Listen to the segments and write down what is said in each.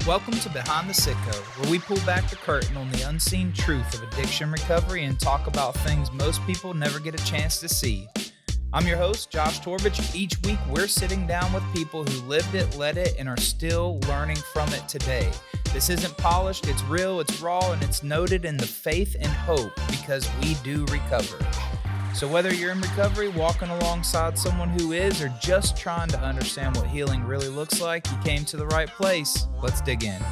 Welcome to Behind the Citgo, where we pull back the curtain on the unseen truth of addiction recovery and talk about things most people never get a chance to see. I'm your host, Josh Torbich. Each week, we're sitting down with people who lived it, led it, and are still learning from it today. This isn't polished, it's real, it's raw, and it's noted in the faith and hope because we do recover. So whether you're in recovery, walking alongside someone who is, or just trying to understand what healing really looks like, you came to the right place. Let's dig in.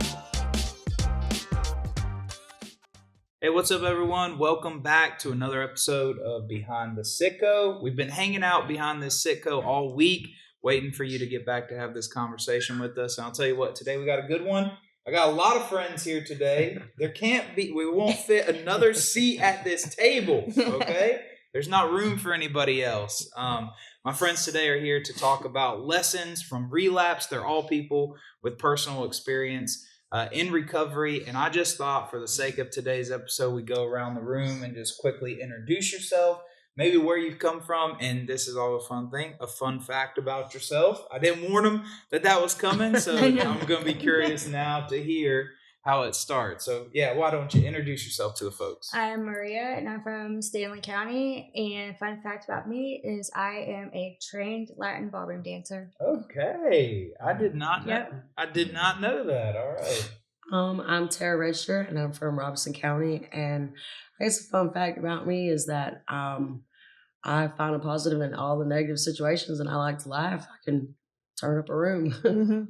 Hey, what's up, everyone? Welcome back to another episode of Behind the Citgo. We've been hanging out behind this Citgo all week, waiting for you to get back to have this conversation with us. And I'll tell you what, today we got a good one. I got a lot of friends here today. We won't fit another seat at this table, okay? There's not room for anybody else. My friends today are here to talk about lessons from Relapse. They're all people with personal experience in recovery. And I just thought for the sake of today's episode, we go around the room and just quickly introduce yourself, maybe where you've come from. And this is all a fun thing, a fun fact about yourself. I didn't warn them that was coming. So I'm going to be curious now to hear how it starts. So yeah, why don't you introduce yourself to the folks? I'm Maria and I'm from Stanley County, and fun fact about me is I am a trained Latin ballroom dancer. Okay. I did not know that. All right. I'm Tara Register and I'm from Robeson County, and I guess a fun fact about me is that I find a positive in all the negative situations, and I like to laugh. I can turn up a room.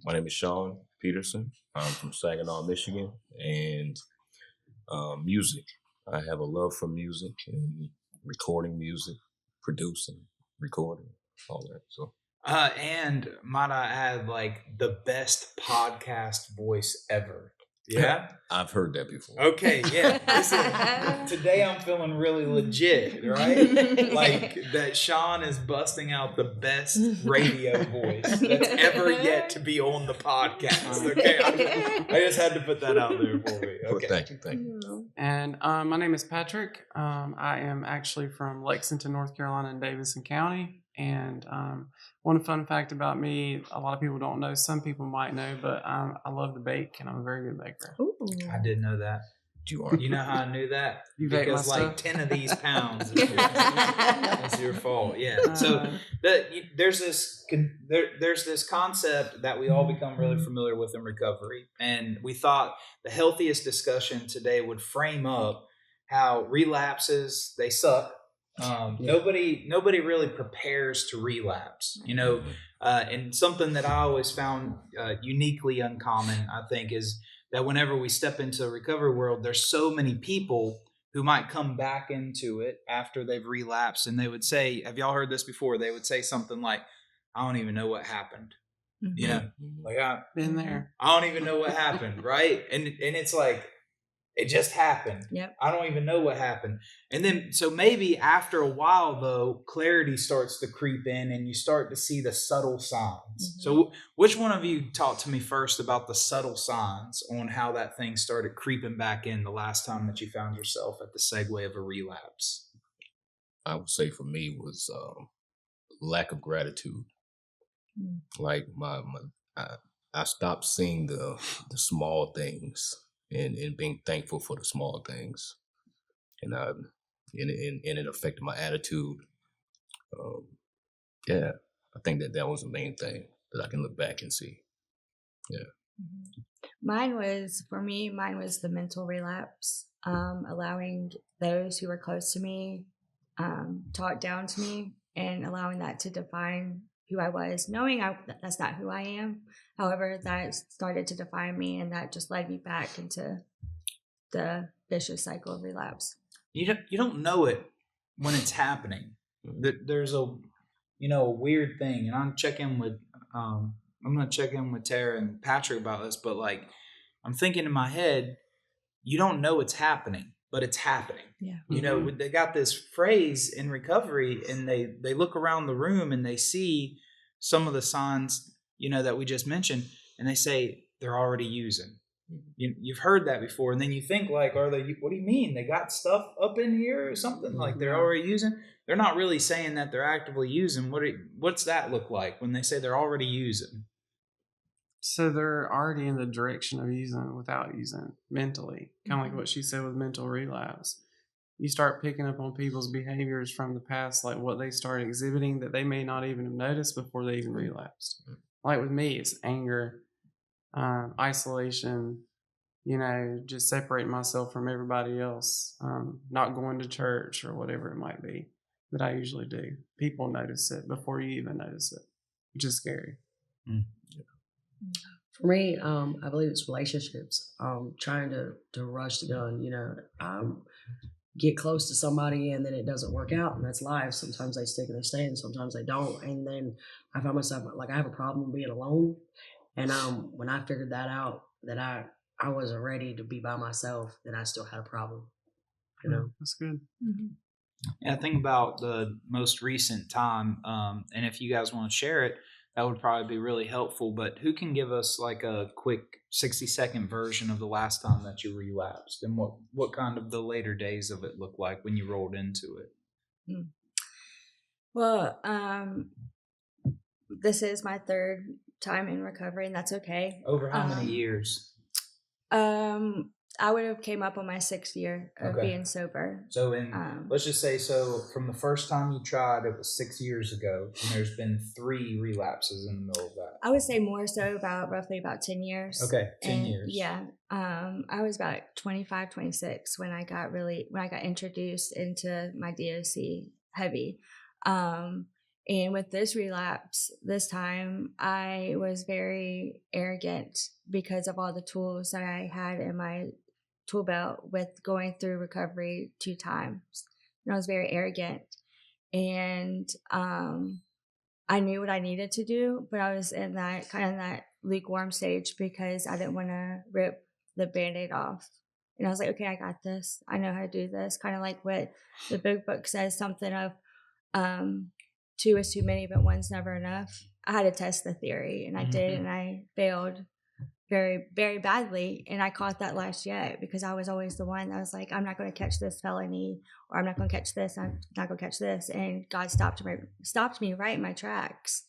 My name is Sean Peterson. I'm from Saginaw, Michigan, and music. I have a love for music and recording music, producing, recording, all that. So, and might I add, like the best podcast voice ever. Yeah, I've heard that before. Okay, yeah. Listen, today I'm feeling really legit, right? Like that Sean is busting out the best radio voice that's ever yet to be on the podcast. Okay, I just had to put that out there for me. Okay, well, thank you. And my name is Patrick. I am actually from Lexington, North Carolina, in Davidson County. And one fun fact about me, a lot of people don't know, some people might know, but I love to bake, and I'm a very good baker. Ooh. I didn't know that. You know how I knew that? You bake because my like stuff? 10 of these pounds is your fault. Yeah. So there's this concept that we all become really familiar with in recovery, and we thought the healthiest discussion today would frame up how relapses, they suck. Nobody really prepares to relapse, and something that I always found uniquely uncommon, I think, is that whenever we step into the recovery world, there's so many people who might come back into it after they've relapsed, and they would say, have y'all heard this before? They would say something like, I don't even know what happened. Like I've Been there. I don't even know what happened, right? And it's like, it just happened. Yep. I don't even know what happened. And then, so maybe after a while, though, clarity starts to creep in and you start to see the subtle signs. Mm-hmm. So which one of you talked to me first about the subtle signs on how that thing started creeping back in the last time that you found yourself at the segue of a relapse? I would say for me was lack of gratitude. Like I stopped seeing the small things. And being thankful for the small things, and it affected my attitude. I think that was the main thing that I can look back and see. Yeah. Mine was the mental relapse, allowing those who were close to me talk down to me, and allowing that to define who I was, knowing that's not who I am. However, that started to define me, and that just led me back into the vicious cycle of relapse. You don't know it when it's happening. There's a weird thing, and I'm gonna check in with Tara and Patrick about this, but like I'm thinking in my head, you don't know it's happening, but it's happening. Yeah. They got this phrase in recovery, and they look around the room and they see some of the signs, that we just mentioned, and they say they're already using. You've heard that before, and then you think like, what do you mean? They got stuff up in here or something? Like they're already using? They're not really saying that they're actively using. What's that look like when they say they're already using? So they're already in the direction of using without using mentally, kind of like what she said with mental relapse. You start picking up on people's behaviors from the past, like what they start exhibiting that they may not even have noticed before they even relapsed. Like with me, it's anger, isolation, just separating myself from everybody else, not going to church or whatever it might be that I usually do. People notice it before you even notice it, which is scary. For me, I believe it's relationships. Trying to rush the gun, get close to somebody and then it doesn't work out, and that's life. Sometimes they stick and they stay, and sometimes they don't. And then I find myself like I have a problem being alone. And when I figured that out, that I wasn't ready to be by myself, then I still had a problem. That's good. Yeah, think about the most recent time, and if you guys want to share it, that would probably be really helpful. But who can give us like a quick 60-second version of the last time that you relapsed, and what kind of the later days of it looked like when you rolled into it? Well, this is my third time in recovery, and that's okay. Over how many years? I would have came up on my 6th year of being sober. So let's just say, so from the first time you tried, it was 6 years ago, and there's been 3 relapses in the middle of that. I would say more so roughly about 10 years. Okay, 10 years. Yeah. I was about 25, 26 when I got introduced into my DOC heavy. And with this relapse, this time, I was very arrogant because of all the tools that I had in my tool belt with going through recovery 2 times. And I was very arrogant. And I knew what I needed to do, but I was in that lukewarm stage because I didn't want to rip the Band-Aid off. And I was like, okay, I got this. I know how to do this. Kind of like what the big book says, something of 2 is too many, but 1's never enough. I had to test the theory, and I did, and I failed very, very badly. And I caught that last year because I was always the one that was like, I'm not going to catch this felony, or I'm not going to catch this. I'm not going to catch this. And God stopped me right in my tracks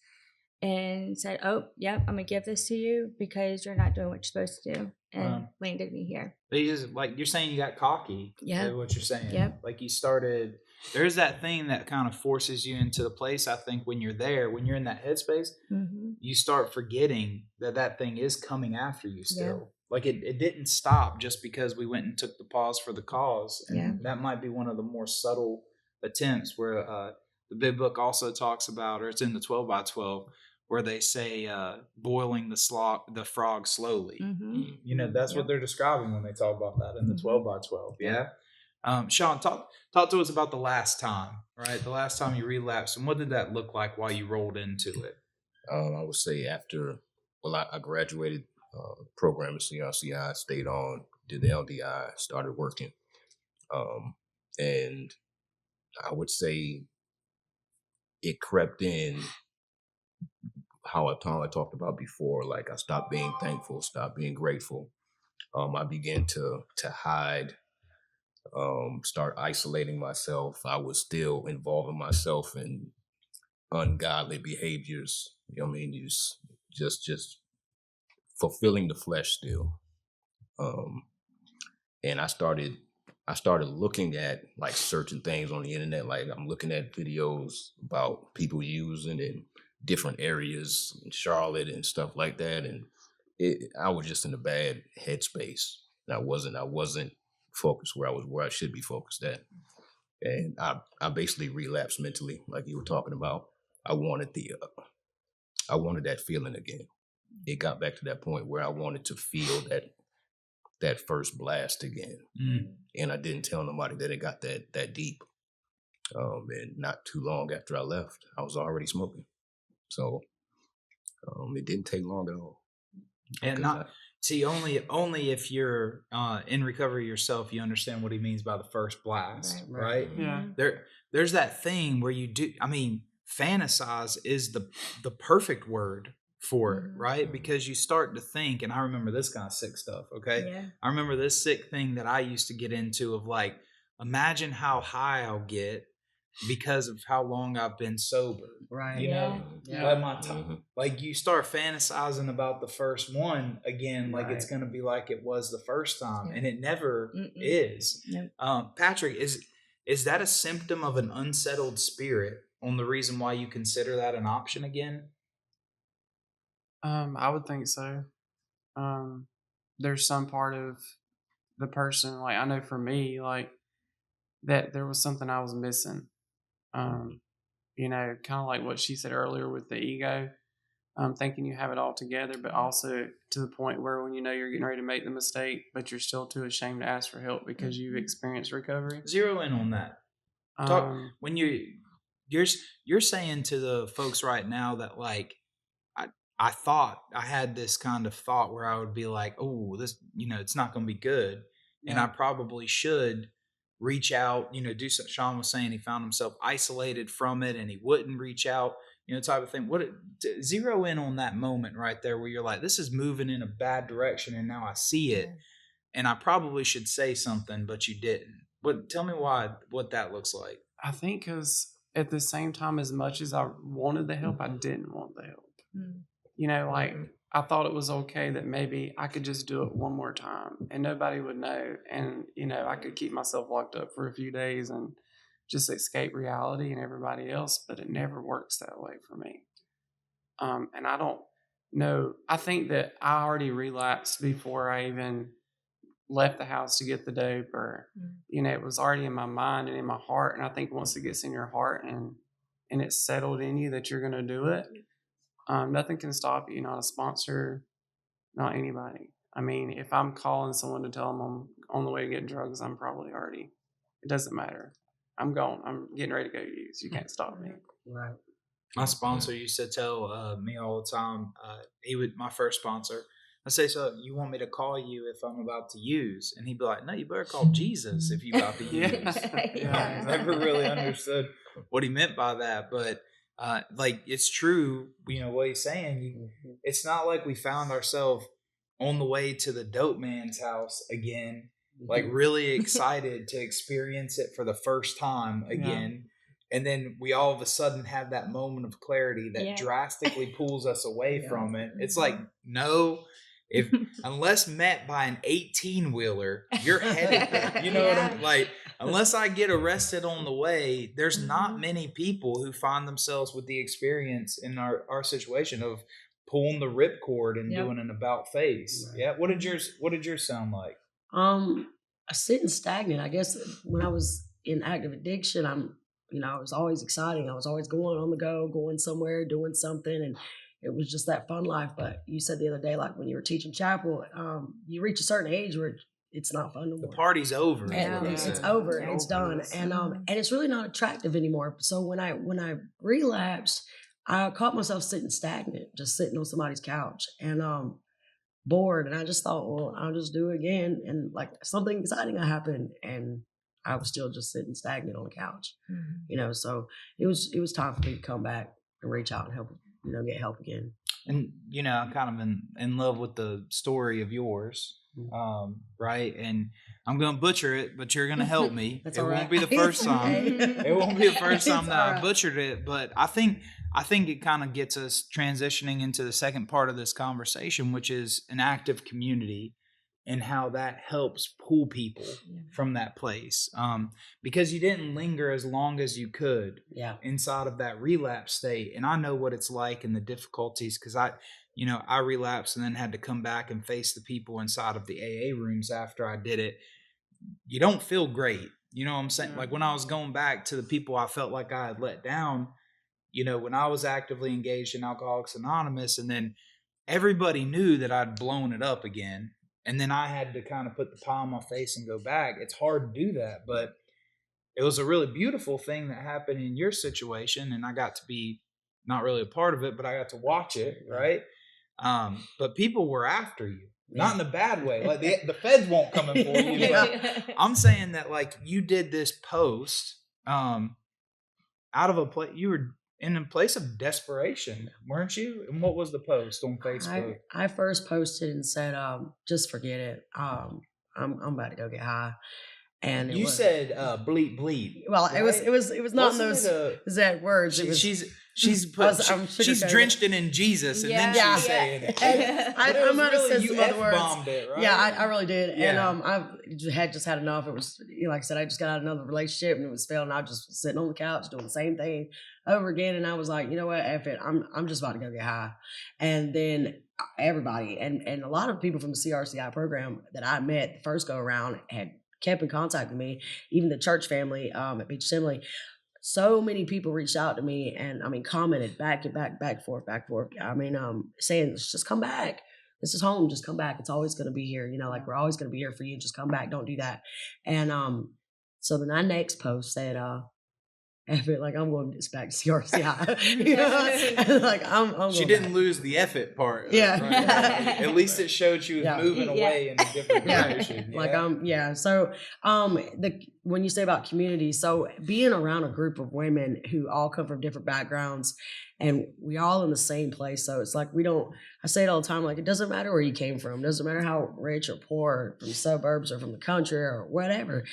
and said, oh, yep, I'm going to give this to you because you're not doing what you're supposed to do, and landed me here. But you just, like, you're saying you got cocky. Yeah. What you're saying. Yep. Like you started, there's that thing that kind of forces you into the place. I think when you're there, when you're in that headspace, you start forgetting that thing is coming after you still. Yeah. Like it didn't stop just because we went and took the pause for the cause. And that might be one of the more subtle attempts where the big book also talks about, or it's in the 12 by 12, where they say boiling the frog slowly. That's what they're describing when they talk about that in the 12 by 12. Yeah. Sean, talk to us about the last time, right? The last time you relapsed, and what did that look like while you rolled into it? I would say after, I graduated program at CRCI, stayed on, did the LDI, started working. And I would say it crept in how I talked about before. Like I stopped being thankful, stopped being grateful. I began to hide, start isolating myself. I was still involving myself in ungodly behaviors. Just fulfilling the flesh still. And I started looking at like certain things on the internet. Like I'm looking at videos about people using in different areas in Charlotte and stuff like that. And I was just in a bad headspace. And I wasn't focused where I should be focused at. And I basically relapsed mentally, like you were talking about. I wanted that feeling again. It got back to that point where I wanted to feel that first blast again. And I didn't tell nobody that it got that deep. And not too long after I left, I was already smoking. So it didn't take long at all. And only if you're in recovery yourself, you understand what he means by the first blast, right? Yeah. There's that thing where you do. I mean, fantasize is the perfect word for it, right? Because you start to think, and I remember this kind of sick stuff. Okay, I remember this sick thing that I used to get into of like, imagine how high I'll get because of how long I've been sober. Right. You know, Yeah. but my time, like you start fantasizing about the first one again, like it's Right. going to be like it was the first time, Yeah. and it never Mm-mm. is. Nope. Patrick, is that a symptom of an unsettled spirit on the reason why you consider that an option again? I would think so. There's some part of the person, like I know for me, like that there was something I was missing. You know, kind of like what she said earlier with the ego, thinking you have it all together, but also to the point where when you know you're getting ready to make the mistake, but you're still too ashamed to ask for help because you've experienced recovery. Zero in on that. Talk when you're saying to the folks right now that like I thought I had this kind of thought where I would be like, oh, this, you know, it's not going to be good, and I probably should reach out, you know, do some. Sean was saying he found himself isolated from it, and he wouldn't reach out, you know, type of thing. Zero in on that moment right there where you're like, this is moving in a bad direction, and now I see it, and I probably should say something, but you didn't. But tell me what that looks like. I think because at the same time, as much as I wanted the help, I didn't want the help. You know, like I thought it was okay that maybe I could just do it one more time and nobody would know. And, you know, I could keep myself locked up for a few days and just escape reality and everybody else, but it never works that way for me. And I don't know. I think that I already relapsed before I even left the house to get the dope, or, you know, it was already in my mind and in my heart. And I think once it gets in your heart and it's settled in you that you're going to do it, nothing can stop you, not a sponsor, not anybody. I mean, if I'm calling someone to tell them I'm on the way to get drugs, I'm probably already, it doesn't matter. I'm going. I'm getting ready to go use. You can't stop me. Right. My sponsor used to tell me all the time, my first sponsor, I say, so you want me to call you if I'm about to use? And he'd be like, no, you better call Jesus if you're about to use. Yeah. Never really understood what he meant by that, but like it's true, you know what he's saying. It's not like we found ourselves on the way to the dope man's house again, like really excited to experience it for the first time again. And then we all of a sudden have that moment of clarity that drastically pulls us away from it. It's like, no, if unless met by an 18-wheeler, you're headed there. You know what I'm like? Unless I get arrested on the way, there's not many people who find themselves with the experience in our situation of pulling the ripcord and doing an about face. Right. Yeah. What did yours sound like? Sitting stagnant. I guess when I was in active addiction, I was always exciting. I was always going on the go, going somewhere, doing something, and it was just that fun life. But you said the other day, like when you were teaching chapel, you reach a certain age where it's not fun no more. The party's over. It's over. And it's done. And it's really not attractive anymore. So when I relapsed, I caught myself sitting stagnant, just sitting on somebody's couch and bored. And I just thought, well, I'll just do it again. And like something exciting happened, and I was still just sitting stagnant on the couch. You know, so it was time for me to come back and reach out and help, you know, get help again. And, you know, I'm kind of in love with the story of yours. Right. And I'm going to butcher it, but you're going to help me. It won't be the first time. It won't be the first time that I butchered it. But I think it kind of gets us transitioning into the second part of this conversation, which is an active community and how that helps pull people from that place. Because you didn't linger as long as you could inside of that relapse state. And I know what it's like and the difficulties, because I relapsed and then had to come back and face the people inside of the AA rooms after I did it. You don't feel great. You know what I'm saying? Like when I was going back to the people I felt like I had let down, you know, when I was actively engaged in Alcoholics Anonymous, and then everybody knew that I'd blown it up again. And then I had to kind of put the pie on my face and go back. It's hard to do that, but it was a really beautiful thing that happened in your situation. And I got to be not really a part of it, but I got to watch it. Right. But people were after you, not in a bad way. Like the feds won't come in for you. But I'm saying that like you did this post out of a place, you were in a place of desperation, weren't you? And what was the post on Facebook? I first posted and said, just forget it. I'm about to go get high. And You said bleep bleep. well, right? it was not in Wasn't those it a- exact words. It was, she's drenched it in Jesus, and then Yeah. she's saying it. And I But it was might have said you some other words. F-bombed it, right? Yeah, I really did. Yeah. And I had just had enough. It was, like I said, I just got out of another relationship and it was failing. I was just sitting on the couch doing the same thing over again. And I was like, you know what, F it. I'm just about to go get high. And then everybody and a lot of people from the CRCI program that I met the first go around had kept in contact with me, even the church family at Beach Assembly. So many people reached out to me and commented back and back forth. Saying, just come back. This is home. Just come back. It's always going to be here. Like we're always going to be here for you. Just come back. Don't do that. And so then my next post said, F it, like I'm going back to CRCI. Like I'm She didn't lose the F it part. Yeah. Right? At least it showed she was moving away in a different direction. Yeah. So when you say about community, so being around a group of women who all come from different backgrounds and we all in the same place. So it's like I say it all the time, like it doesn't matter where you came from. It doesn't matter how rich or poor, from suburbs or from the country or whatever.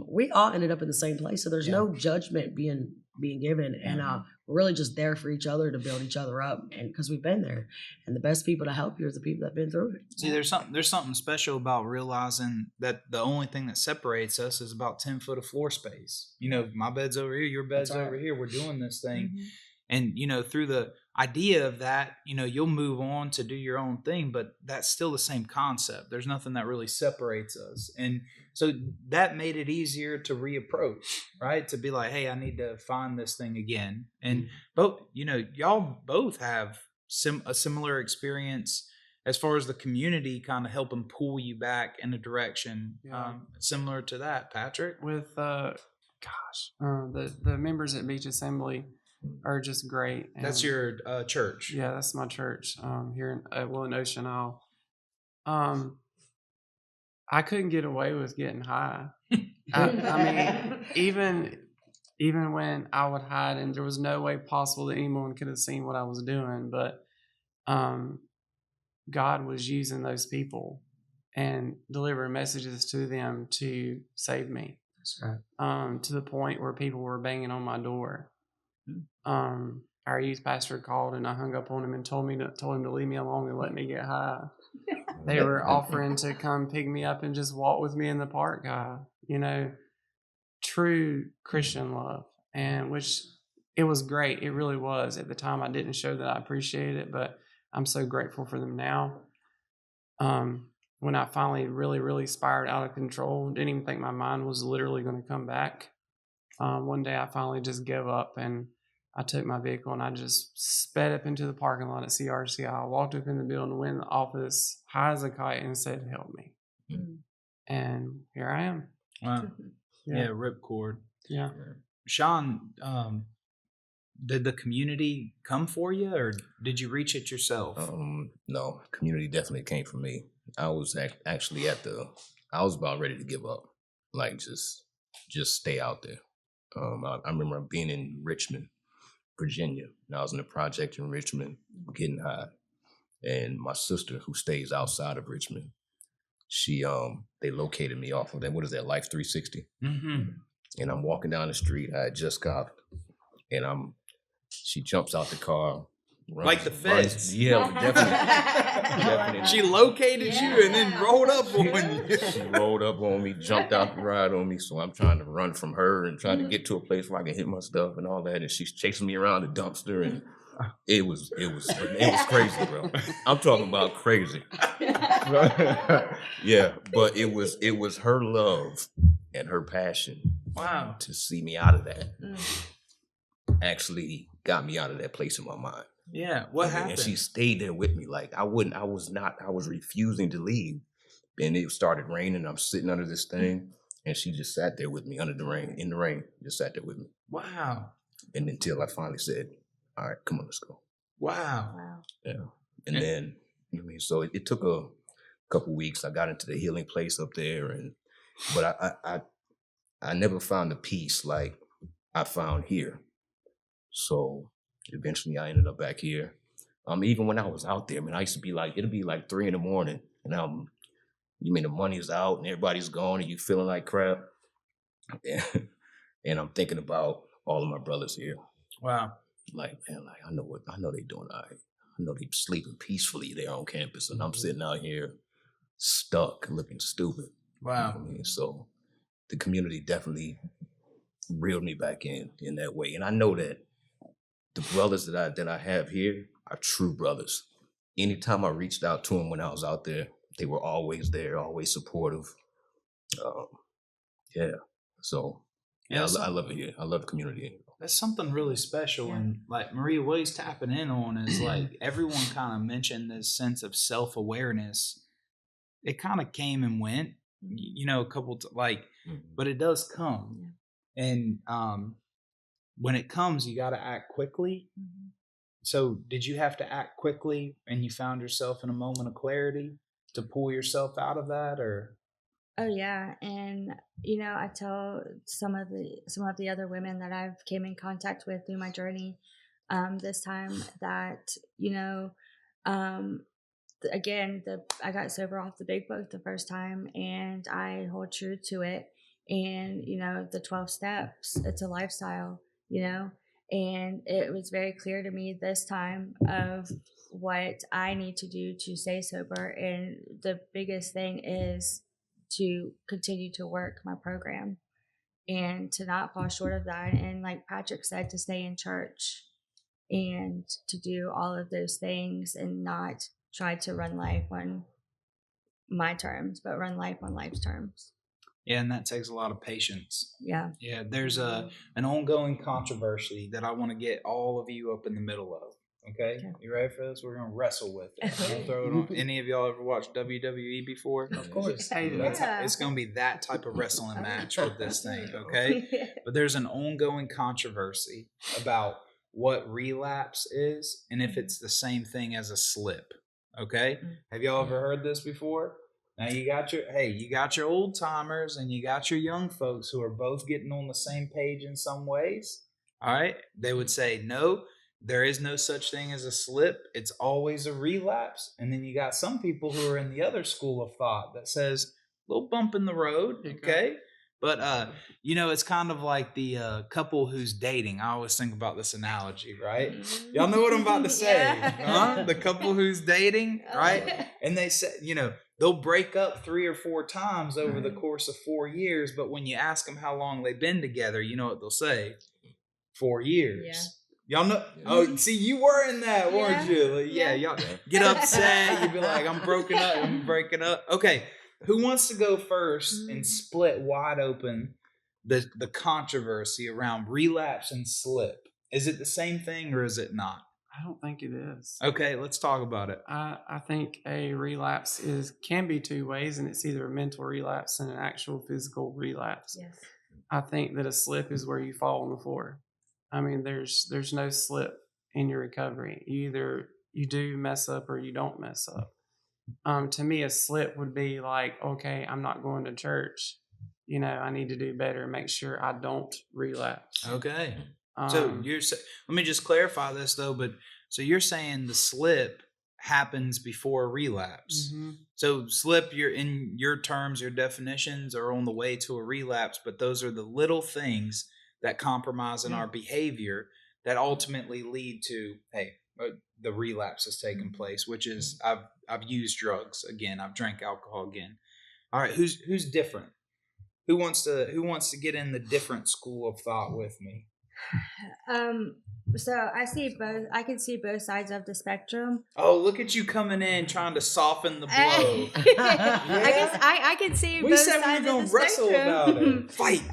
We all ended up in the same place. So there's no judgment being given. And we're really just there for each other to build each other up. And because we've been there. And the best people to help you is the people that have been through it. See, there's something special about realizing that the only thing that separates us is about 10 foot of floor space. My bed's over here, your bed's over here. We're doing this thing. Mm-hmm. And, through the idea of that, you'll move on to do your own thing, but that's still the same concept. There's nothing that really separates us. And so that made it easier to reapproach, right? To be like, hey, I need to find this thing again. And both, y'all both have a similar experience as far as the community kind of helping pull you back in a direction similar to that, Patrick. With the members at Beach Assembly are just great. And that's your church. Yeah, that's my church here in Ocean Isle. I couldn't get away with getting high. Even when I would hide, and there was no way possible that anyone could have seen what I was doing, but God was using those people and delivering messages to them to save me. That's right. To the point where people were banging on my door. Our youth pastor called and I hung up on him and told him to leave me alone and let me get high. They were offering to come pick me up and just walk with me in the park. True Christian love, and which it was great. It really was. At the time, I didn't show that I appreciated it, but I'm so grateful for them now. When I finally really, really spiraled out of control, didn't even think my mind was literally going to come back. One day I finally just gave up and I took my vehicle and I just sped up into the parking lot at CRCI. I walked up in the building, went in the office, high as a kite, and said, "Help me." Mm-hmm. And here I am. Wow. Yeah, ripcord. Yeah. Sean, did the community come for you or did you reach it yourself? No, community definitely came for me. I was actually I was about ready to give up. Like just stay out there. I remember being in Richmond, Virginia, and I was in a project in Richmond getting high. And my sister, who stays outside of Richmond, they located me off of that. What is that, Life 360? Mm-hmm. And I'm walking down the street. I had just coughed, and she jumps out the car. Runs, like the feds. Yeah, definitely. She located you and then rolled up on you. She rolled up on me, jumped out the ride on me. So I'm trying to run from her and trying to get to a place where I can hit my stuff and all that. And she's chasing me around the dumpster, and it was crazy, bro. I'm talking about crazy. Yeah, but it was her love and her passion. Wow. To see me out of that actually got me out of that place in my mind. Yeah. What happened? And she stayed there with me. Like I was refusing to leave. And it started raining. I'm sitting under this thing. And she just sat there with me in the rain, just sat there with me. Wow. And until I finally said, all right, come on, let's go. Wow. Yeah. And then, so it took a couple weeks. I got into the healing place up there. But I never found the peace like I found here. So eventually I ended up back here. Even when I was out there, I used to be like, it'll be like 3 a.m. and the money's out and everybody's gone and you feeling like crap. And I'm thinking about all of my brothers here. Wow. Like, man, like I know they doing all right. I know they sleeping peacefully there on campus, and I'm sitting out here stuck, looking stupid. Wow. You know what I mean? So the community definitely reeled me back in that way, and I know that the brothers that I have here are true brothers. Anytime I reached out to them when I was out there, they were always there, always supportive. Um, yeah. So yeah, I love it here. I love the community. That's something really special. And like Maria, what he's tapping in on is like everyone kind of mentioned this sense of self-awareness. It kind of came and went, you know, a couple but it does come. And when it comes, you got to act quickly. So did you have to act quickly and you found yourself in a moment of clarity to pull yourself out of that, or? Oh yeah, and you know, I tell some of the other women that I've came in contact with through my journey this time that, you know, again, I got sober off the big book the first time, and I hold true to it. And you know, the 12 steps, it's a lifestyle, you know, and it was very clear to me this time of what I need to do to stay sober. And the biggest thing is to continue to work my program and to not fall short of that. And like Patrick said, to stay in church and to do all of those things and not try to run life on my terms, but run life on life's terms. Yeah, and that takes a lot of patience. Yeah. Yeah, there's an ongoing controversy that I want to get all of you up in the middle of. Okay, you ready for this? We're gonna wrestle with it. We're gonna throw it on. Any of y'all ever watched WWE before? Of course. It's gonna be that type of wrestling match with this thing. Okay, but there's an ongoing controversy about what relapse is and if it's the same thing as a slip. Okay, have y'all ever heard this before? Now you got your old timers and you got your young folks who are both getting on the same page in some ways. All right, they would say no. There is no such thing as a slip. It's always a relapse. And then you got some people who are in the other school of thought that says a little bump in the road, okay? But you know, it's kind of like the couple who's dating. I always think about this analogy, right? Y'all know what I'm about to say, huh? The couple who's dating, right? And they say, you know, they'll break up 3 or 4 times over the course of 4 years, but when you ask them how long they've been together, you know what they'll say? 4 years. Yeah. Y'all know? Oh, see, you were in that, weren't you? Like, y'all get upset. You'd be like, I'm breaking up. Okay, who wants to go first and split wide open the controversy around relapse and slip? Is it the same thing or is it not? I don't think it is. Okay, let's talk about it. I think a relapse can be 2 ways, and it's either a mental relapse and an actual physical relapse. Yes. I think that a slip is where you fall on the floor. I mean, there's no slip in your recovery. Either you do mess up or you don't mess up. To me, a slip would be like, okay, I'm not going to church. You know, I need to do better and make sure I don't relapse. Okay. So let me just clarify this though, but so you're saying the slip happens before a relapse. Mm-hmm. So slip, you're in your terms, your definitions are on the way to a relapse, but those are the little things that compromise in our behavior that ultimately lead to, hey, the relapse has taken place, which is I've used drugs again, I've drank alcohol again. All right, who's different? Who wants to get in the different school of thought with me? So I can see both sides of the spectrum. Oh, look at you coming in trying to soften the blow. I can see both sides of the spectrum. We said we were gonna wrestle about it. Fight.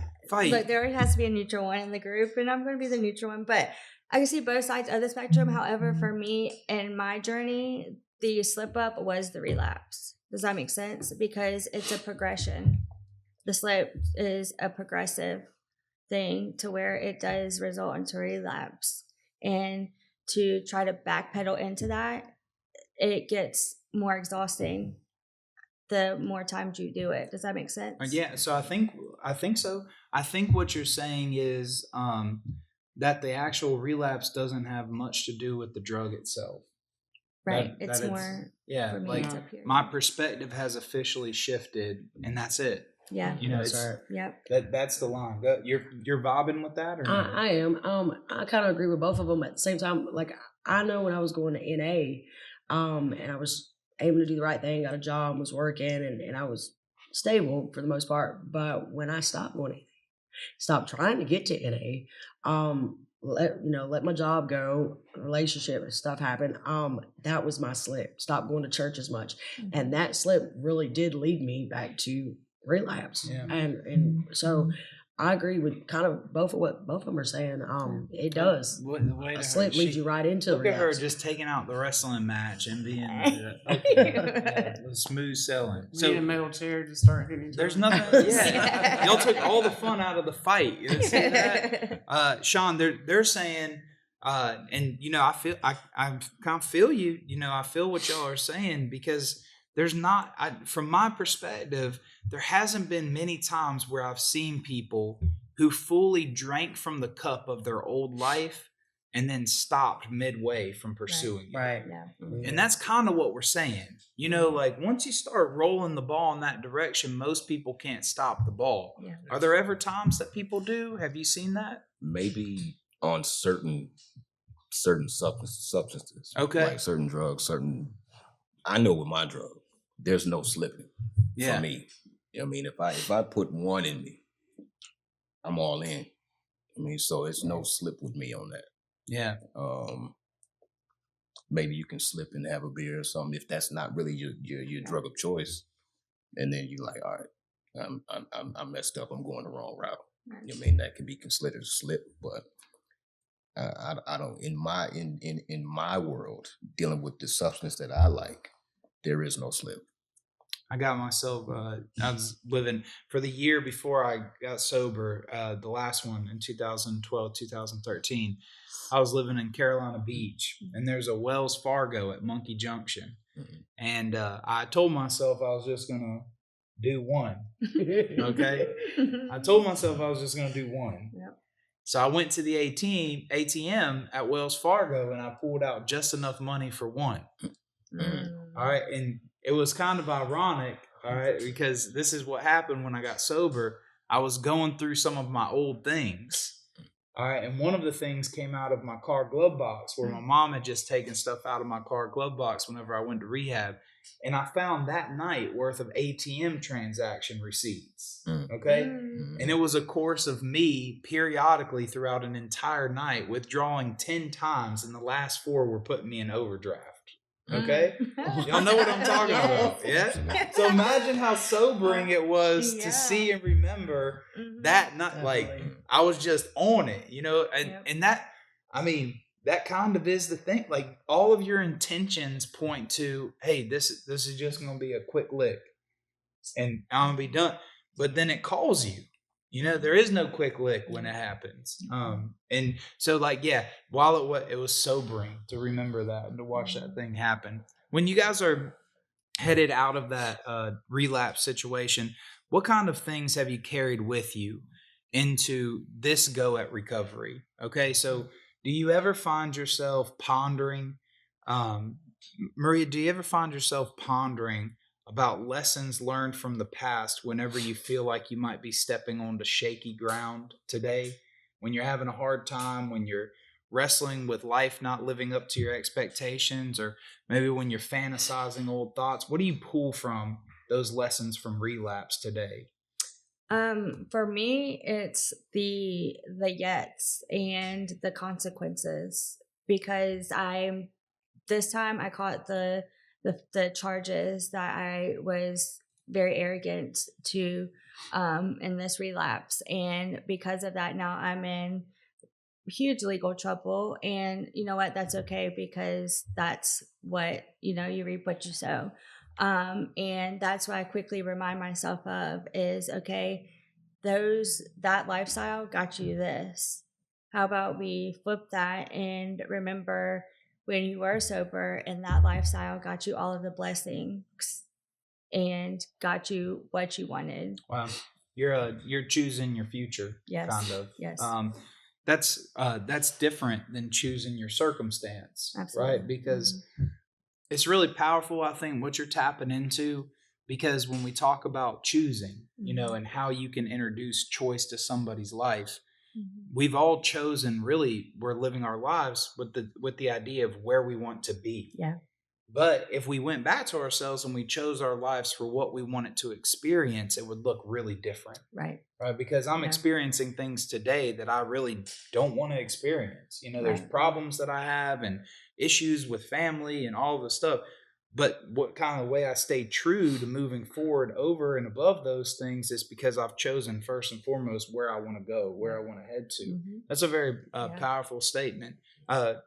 Look, there always has to be a neutral one in the group, and I'm going to be the neutral one. But I can see both sides of the spectrum. However, for me in my journey, the slip up was the relapse. Does that make sense? Because it's a progression. The slip is a progressive thing to where it does result into relapse. And to try to backpedal into that, it gets more exhausting the more times you do it. Does that make sense? Yeah, so I think so. I think what you're saying is that the actual relapse doesn't have much to do with the drug itself. Right. It's more like my perspective has officially shifted, and that's it. Yeah. You know, That's it's, right. Yep. that's the line. You're vibing with that, or no? I am. I kind of agree with both of them. At the same time, like I know when I was going to NA, and I was able to do the right thing, got a job, was working, and I was stable for the most part. But when I stopped going to NA, stopped trying to get to NA, let my job go, relationship and stuff happen. That was my slip. Stopped going to church as much, and that slip really did lead me back to relapse. Yeah. And so I agree with kind of both of what both of them are saying. It does. The way to A slip leads you right into look at her relapse. just taking out the wrestling match and being smooth selling. We So need a metal chair to start hitting. there's each other. nothing. Yeah, y'all took all the fun out of the fight. You see that? Sean, they're saying, and you know, I kind of feel you. You know, I feel what y'all are saying because there's not, from my perspective, there hasn't been many times where I've seen people who fully drank from the cup of their old life and then stopped midway from pursuing it. Right. Yeah. And that's kind of what we're saying. You know, like once you start rolling the ball in that direction, most people can't stop the ball. Yeah. Are there ever times that people do? Have you seen that? Maybe on certain substances. Okay. Like certain drugs, I know with my drug, there's no slipping for me. You know what I mean? If I put one in me, I'm all in. I mean, so it's no slip with me on that. Yeah. Maybe you can slip and have a beer or something if that's not really your drug of choice, and then you're like, all right, I'm messed up. I'm going the wrong route. You know what I mean? That can be considered a slip, but I don't in my world dealing with the substance that I like, there is no slip. I got myself, I was living for the year before I got sober, the last one in 2012, 2013. I was living in Carolina Beach, and there's a Wells Fargo at Monkey Junction. Mm-hmm. And I told myself I was just going to do one. Okay? I told myself I was just going to do one. Yep. So I went to the ATM at Wells Fargo, and I pulled out just enough money for one. All right. And it was kind of ironic, all right, because this is what happened when I got sober. I was going through some of my old things. All right. And one of the things came out of my car glove box where my mom had just taken stuff out of my car glove box whenever I went to rehab. And I found that night worth of ATM transaction receipts. Okay. And it was a course of me periodically throughout an entire night withdrawing 10 times, and the last 4 were putting me in overdraft. Okay. Y'all know what I'm talking about. Yeah. So imagine how sobering it was to see and remember that not like I was just on it, you know, and that, I mean, that kind of is the thing. Like all of your intentions point to, hey, this is just going to be a quick lick and I'm going to be done. But then it calls you. You know, there is no quick lick when it happens. And so like, yeah, while it was sobering to remember that and to watch that thing happen. When you guys are headed out of that relapse situation, what kind of things have you carried with you into this go at recovery? Okay. So do you ever find yourself pondering, Maria, do you ever find yourself pondering about lessons learned from the past whenever you feel like you might be stepping onto shaky ground today, when you're having a hard time, when you're wrestling with life not living up to your expectations, or maybe when you're fantasizing old thoughts? What do you pull from those lessons from relapse today? For me, it's the yets and the consequences, because this time I caught the charges that I was very arrogant to in this relapse, and because of that now I'm in huge legal trouble. And you know what, that's okay, because that's what, you know, you reap what you sow. And that's what I quickly remind myself of is, okay, that lifestyle got you this. How about we flip that and remember when you were sober and that lifestyle got you all of the blessings and got you what you wanted. Wow. You're choosing your future. Yes. Kind of. Yes. That's different than choosing your circumstance. Absolutely. Right? Because it's really powerful, I think, what you're tapping into because when we talk about choosing, and how you can introduce choice to somebody's life, we've all chosen, really, we're living our lives with the idea of where we want to be. Yeah. But if we went back to ourselves and we chose our lives for what we wanted to experience, it would look really different. Right. Right? Because I'm experiencing things today that I really don't want to experience. There's problems that I have and issues with family and all the stuff. But what kind of way I stay true to moving forward over and above those things is because I've chosen first and foremost where I want to go, where I want to head to. That's a very powerful statement.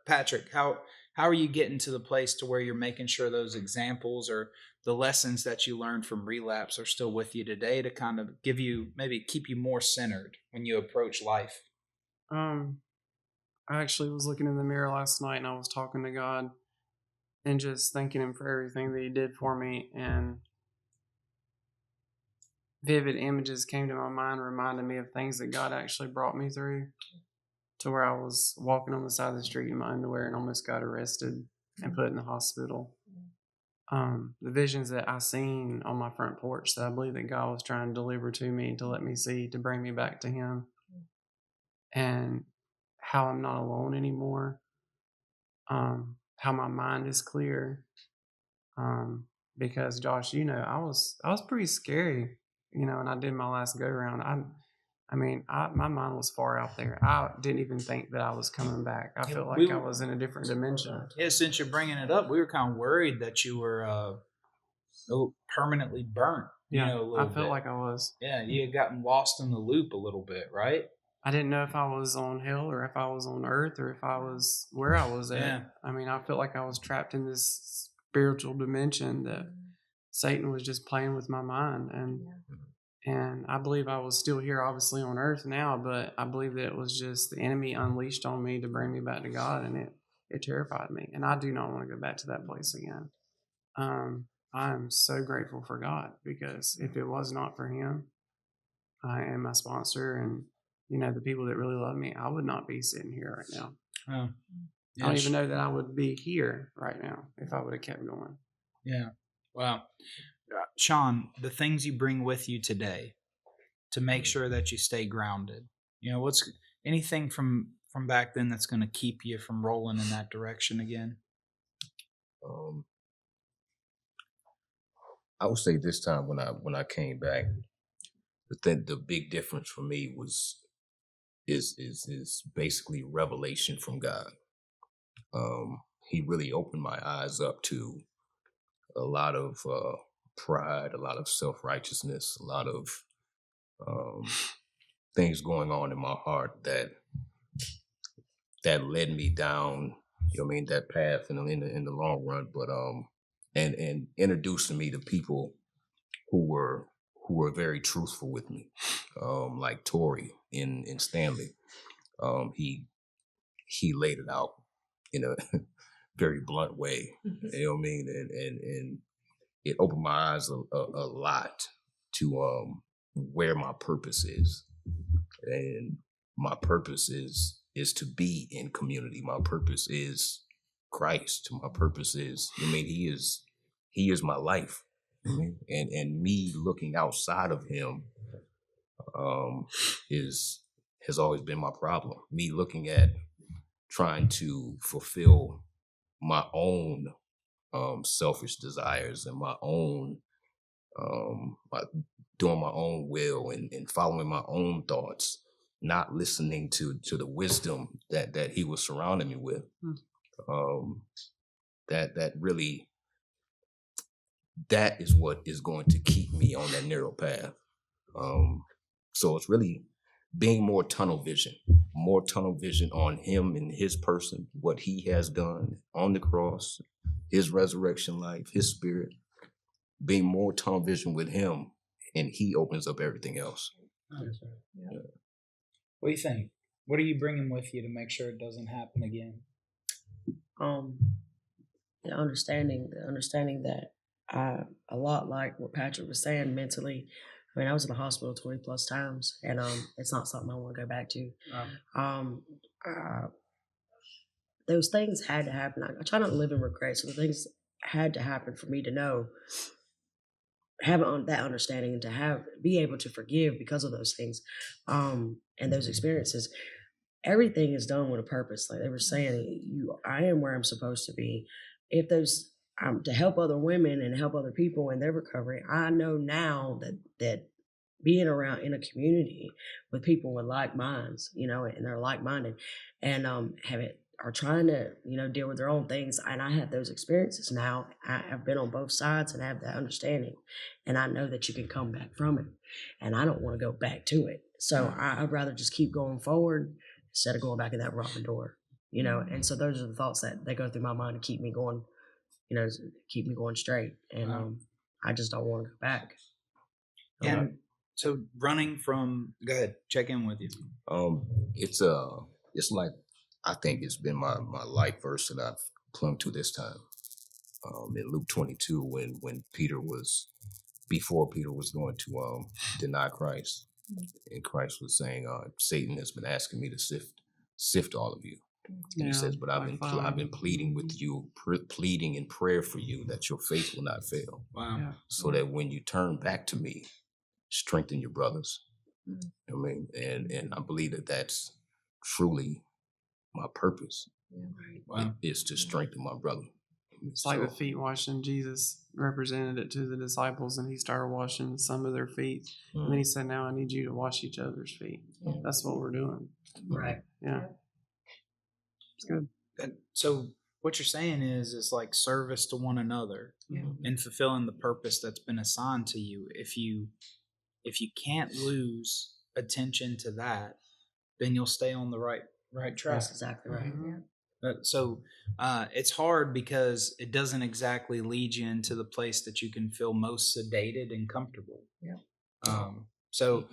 Patrick, how are you getting to the place to where you're making sure those examples or the lessons that you learned from Relapse are still with you today to kind of maybe keep you more centered when you approach life? I actually was looking in the mirror last night and I was talking to God and just thanking him for everything that he did for me. And vivid images came to my mind, reminding me of things that God actually brought me through, to where I was walking on the side of the street in my underwear and almost got arrested and put in the hospital. The visions that I seen on my front porch that I believe that God was trying to deliver to me to let me see, to bring me back to him, and how I'm not alone anymore. How my mind is clear. Because Josh, I was pretty scary, and I did my last go round. My mind was far out there. I didn't even think that I was coming back. I felt like I was in a different dimension. Yeah, since you're bringing it up, we were kind of worried that you were permanently burnt. Yeah, I felt bit. like I was. Yeah, you had gotten lost in the loop a little bit, right? I didn't know if I was on hell or if I was on earth or if I was where I was at. Yeah. I felt like I was trapped in this spiritual dimension that Satan was just playing with my mind. And I believe I was still here, obviously, on earth now, but I believe that it was just the enemy unleashed on me to bring me back to God, and it terrified me. And I do not want to go back to that place again. I am so grateful for God, because if it was not for him and my sponsor and the people that really love me, I would not be sitting here right now. Oh, I don't even know that I would be here right now if I would have kept going. Yeah. Wow. Sean, the things you bring with you today to make sure that you stay grounded, what's anything from back then that's going to keep you from rolling in that direction again? I would say this time when I came back, the big difference for me is basically revelation from God. He really opened my eyes up to a lot of pride, a lot of self-righteousness, a lot of things going on in my heart that led me down, that path in the long run. But and introducing me to people who were very truthful with me, like Tori in Stanley. He laid it out in a very blunt way. You know what I mean? And it opened my eyes a lot to where my purpose is. And my purpose is to be in community. My purpose is Christ. My purpose is, he is my life. And me looking outside of him has always been my problem. Me looking at trying to fulfill my own selfish desires and my own doing my own will and following my own thoughts, not listening to the wisdom that he was surrounding me with. That really, that is what is going to keep me on that narrow path. So it's really being more tunnel vision on him and his person, what he has done on the cross, his resurrection life, his spirit, being more tunnel vision with him, and he opens up everything else. Yeah. What do you think? What are you bringing with you to make sure it doesn't happen again? The understanding that a lot like what Patrick was saying mentally. I was in the hospital 20 plus times, and it's not something I want to go back to. Those things had to happen. I try not to live in regret, so the things had to happen for me to know have that understanding and to be able to forgive because of those things, and those experiences. Everything is done with a purpose. Like they were saying, I am where I'm supposed to be. If those to help other women and help other people in their recovery, I know now that being around in a community with people with like minds, and they're like minded, and are trying to deal with their own things, and I have those experiences now. I've been on both sides and have that understanding, and I know that you can come back from it, and I don't want to go back to it. So I'd rather just keep going forward instead of going back in that rotten door, And so those are the thoughts that go through my mind to keep me going, keep me going straight. And I just don't want to go back. And so running from, go ahead, check in with you. It's like, I think it's been my life verse that I've clung to this time. In Luke 22, when before Peter was going to deny Christ, and Christ was saying, Satan has been asking me to sift all of you. And he says, but I've been pleading with you, pleading in prayer for you that your faith will not fail. Wow. Yeah. So that when you turn back to me, strengthen your brothers. I mean, and I believe that that's truly my purpose. Wow. Is to strengthen my brother. It's like the feet washing. Jesus represented it to the disciples, and he started washing some of their feet. And then he said, now I need you to wash each other's feet. That's what we're doing. Right. Yeah. It's good. And so what you're saying is like service to one another and fulfilling the purpose that's been assigned to you. If you can't lose attention to that, then you'll stay on the right track. That's exactly right. So it's hard because it doesn't exactly lead you into the place that you can feel most sedated and comfortable. So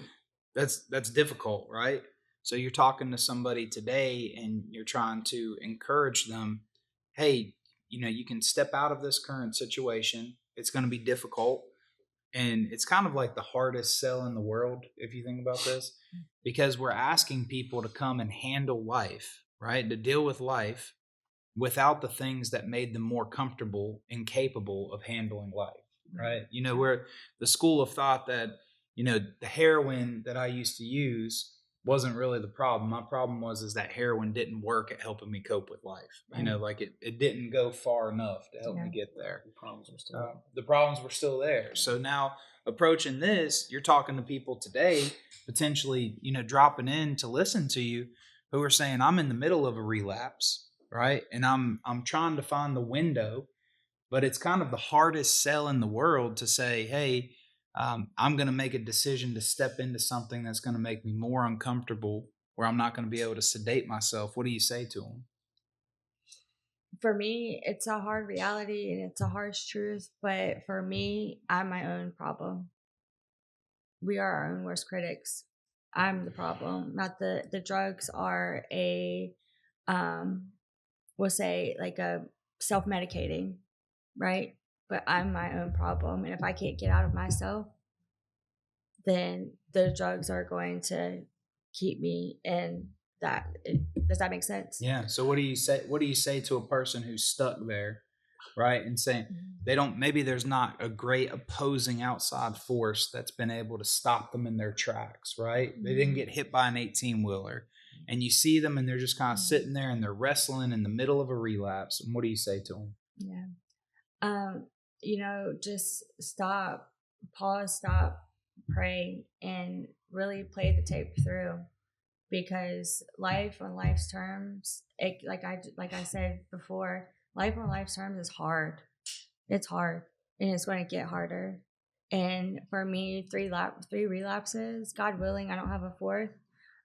that's difficult, right? So you're talking to somebody today and you're trying to encourage them, hey, you can step out of this current situation. It's going to be difficult. And it's kind of like the hardest sell in the world, if you think about this, because we're asking people to come and handle life, right? To deal with life without the things that made them more comfortable and capable of handling life, right? We're the school of thought that, the heroin that I used to use wasn't really the problem. My problem is that heroin didn't work at helping me cope with life. Like it didn't go far enough to help me get there. The problems were still there. So now approaching this, you're talking to people today, potentially, dropping in to listen to you, who are saying, I'm in the middle of a relapse, right? And I'm trying to find the window, but it's kind of the hardest sell in the world to say, hey, I'm going to make a decision to step into something that's going to make me more uncomfortable, where I'm not going to be able to sedate myself. What do you say to them? For me, it's a hard reality and it's a harsh truth, but for me, I'm my own problem. We are our own worst critics. I'm the problem, not the drugs are we'll say like a self-medicating, right? But I'm my own problem. And if I can't get out of myself, then the drugs are going to keep me in that. Does that make sense? Yeah. So what do you say to a person who's stuck there, right? And saying maybe there's not a great opposing outside force that's been able to stop them in their tracks, right? They didn't get hit by an 18-wheeler. And you see them and they're just kind of sitting there and they're wrestling in the middle of a relapse. And what do you say to them? Just pause, pray, and really play the tape through, because life on life's terms, like I said before, life on life's terms is hard. It's hard, and it's going to get harder. And for me, 3 relapses, God willing, I don't have a 4th,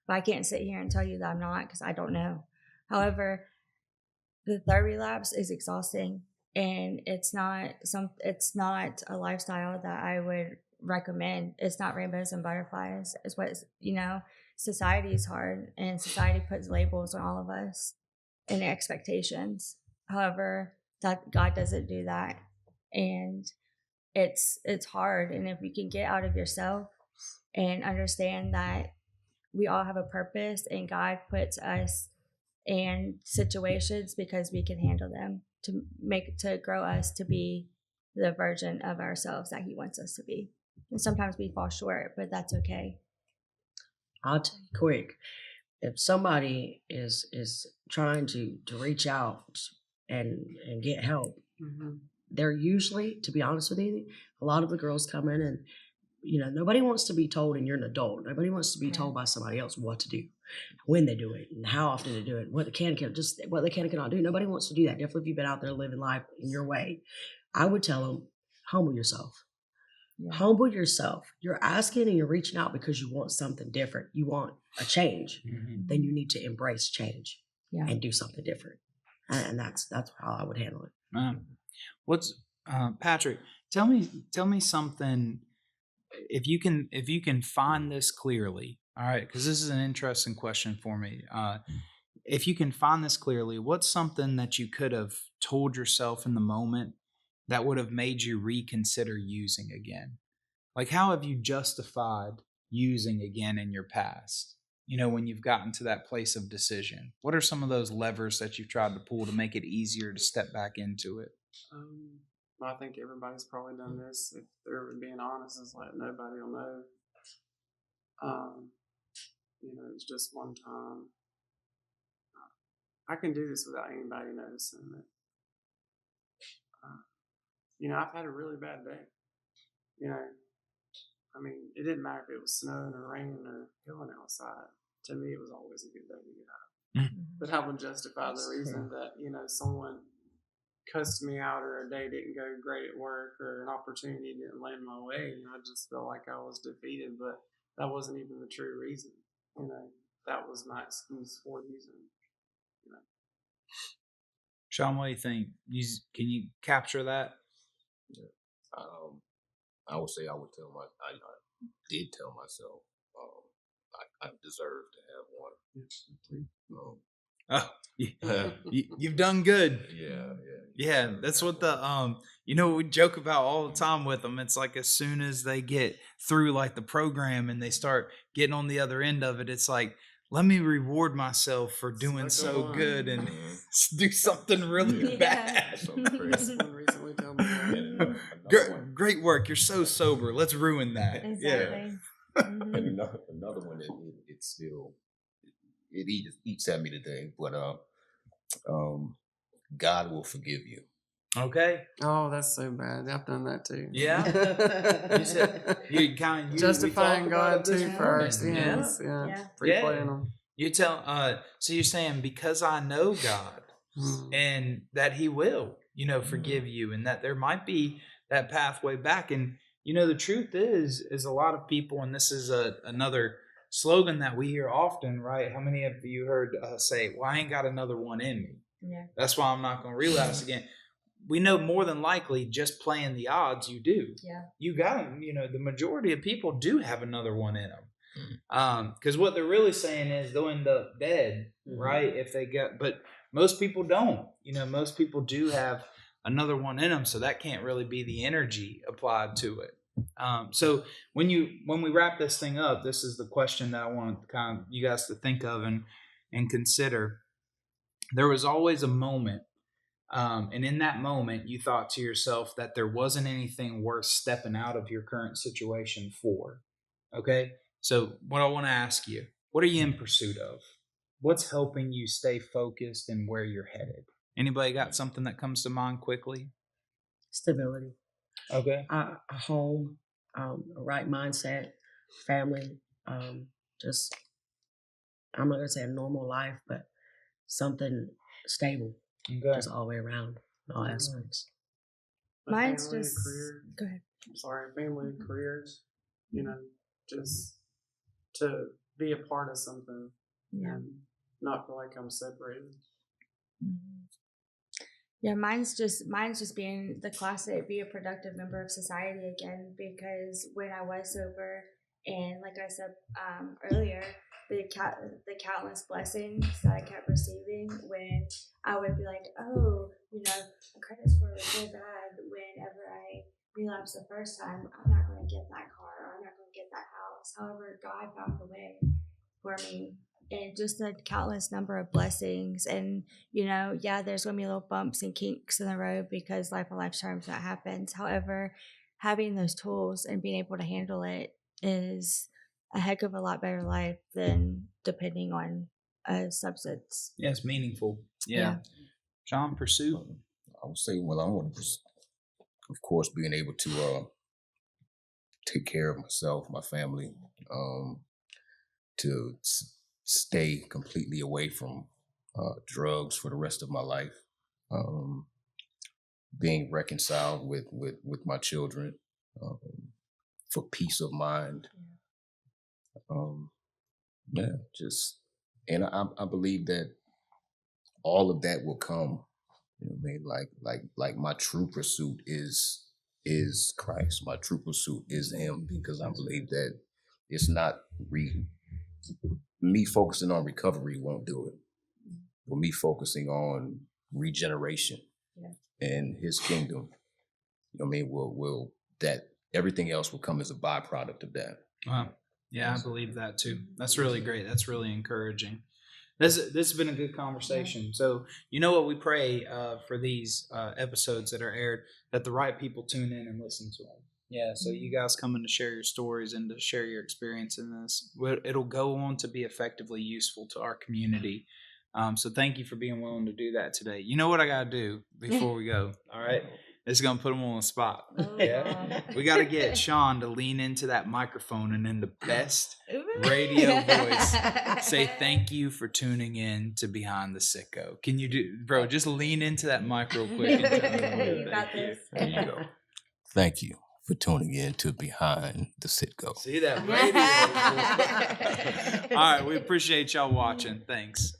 but I can't sit here and tell you that I'm not, because I don't know. However, the 3rd relapse is exhausting, and it's not a lifestyle that I would recommend. It's not rainbows and butterflies. It's what society is hard, and society puts labels on all of us and expectations. However, that God doesn't do that, and it's hard. And if you can get out of yourself and understand that we all have a purpose, and God puts us in situations because we can handle them, to grow us to be the version of ourselves that he wants us to be. And sometimes we fall short, but that's okay. I'll tell you quick. If somebody is trying to reach out and get help, they're usually, to be honest with you, a lot of the girls come in and, nobody wants to be told, and you're an adult. Nobody wants to be told by somebody else what to do, when they do it, and how often to do it, what they can what they can and cannot do. Nobody wants to do that. Definitely if you've been out there living life in your way, I would tell them, humble yourself. Yeah. Humble yourself. You're asking and you're reaching out because you want something different. You want a change. Then you need to embrace change and do something different. And that's how I would handle it. What's Patrick? Tell me something. If you can find this clearly, all right, because this is an interesting question for me. If you can find this clearly, what's something that you could have told yourself in the moment that would have made you reconsider using again? Like, how have you justified using again in your past? When you've gotten to that place of decision, what are some of those levers that you've tried to pull to make it easier to step back into it? Well, I think everybody's probably done this. If they're being honest, it's like nobody will know. It's just one time. I can do this without anybody noticing it. I've had a really bad day. It didn't matter if it was snowing or raining or going outside. To me, it was always a good day to get out. But I would justify the reason that, someone cussed me out or a day didn't go great at work or an opportunity didn't land my way. I just felt like I was defeated, but that wasn't even the true reason. That was my excuse for using. Sean, what do you think? Can you capture that? Yeah. I would say I did tell myself I deserve to have one. You've done good. Yeah. That's what we joke about all the time with them. It's like as soon as they get through like the program and they start getting on the other end of it, it's like, let me reward myself for doing so good and do something really bad. Recently told me Great work. You're so sober. Let's ruin that. Exactly. And another one that it's still eats at me today, but God will forgive you. Okay. Oh, that's so bad. I've done that too. Yeah. You said you kind of justifying God too first. Yeah. Replaying them. You tell. So you're saying because I know God and that He will, forgive you, and that there might be that pathway back. And the truth is a lot of people, and this is another slogan that we hear often, right? How many of you heard say, "Well, I ain't got another one in me. Yeah. That's why I'm not going to relapse again." We know more than likely just playing the odds you do. Yeah. You got them. The majority of people do have another one in them. Because what they're really saying is they'll end up dead, right? If they get, but most people don't. Most people do have another one in them, so that can't really be the energy applied to it. So when we wrap this thing up, this is the question that I want kind of you guys to think of and consider. There was always a moment. And in that moment, you thought to yourself that there wasn't anything worth stepping out of your current situation for. Okay? So what I want to ask you, what are you in pursuit of? What's helping you stay focused and where you're headed? Anybody got something that comes to mind quickly? Stability. Okay. A home, a right mindset, family, just, I'm not going to say a normal life, but something stable. Okay. Just all the way around, all aspects. Mine's family, just career. Go ahead. Sorry, family, careers. Just to be a part of something and not feel like I'm separated. Yeah, mine's just being the classic, be a productive member of society again. Because when I was sober, and like I said earlier, the countless blessings that I kept receiving when I would be like, oh, my credit score was so bad. Whenever I relapsed the first time, I'm not going to get that car, or I'm not going to get that house. However, God found a way for me and just a countless number of blessings. And, there's going to be little bumps and kinks in the road because life and lifetimes that happens. However, having those tools and being able to handle it is a heck of a lot better life than depending on a substance. Yeah, it's meaningful. Yeah. Sean, pursuit? I would say, well, I want to, of course, being able to take care of myself, my family, to stay completely away from drugs for the rest of my life, being reconciled with my children, for peace of mind. And I believe that all of that will come. You know what I mean? Like my true pursuit is Christ. My true pursuit is Him, because I believe that it's not me focusing on recovery won't do it. But me focusing on regeneration and His kingdom, you know what I mean, will that everything else will come as a byproduct of that. Wow. Yeah, I believe that too. That's really great. That's really encouraging. This has been a good conversation. So, what we pray for these episodes that are aired, that the right people tune in and listen to them. Yeah, so you guys come in to share your stories and to share your experience in this. It'll go on to be effectively useful to our community. So thank you for being willing to do that today. You know what I got to do before we go, all right? It's going to put them on the spot. Yeah, we got to get Sean to lean into that microphone and in the best radio voice say thank you for tuning in to Behind the Citgo. Can you do, bro? Just lean into that mic real quick. And tell them You got this. There you go. Thank you for tuning in to Behind the Citgo. See that radio? All right, we appreciate y'all watching. Thanks.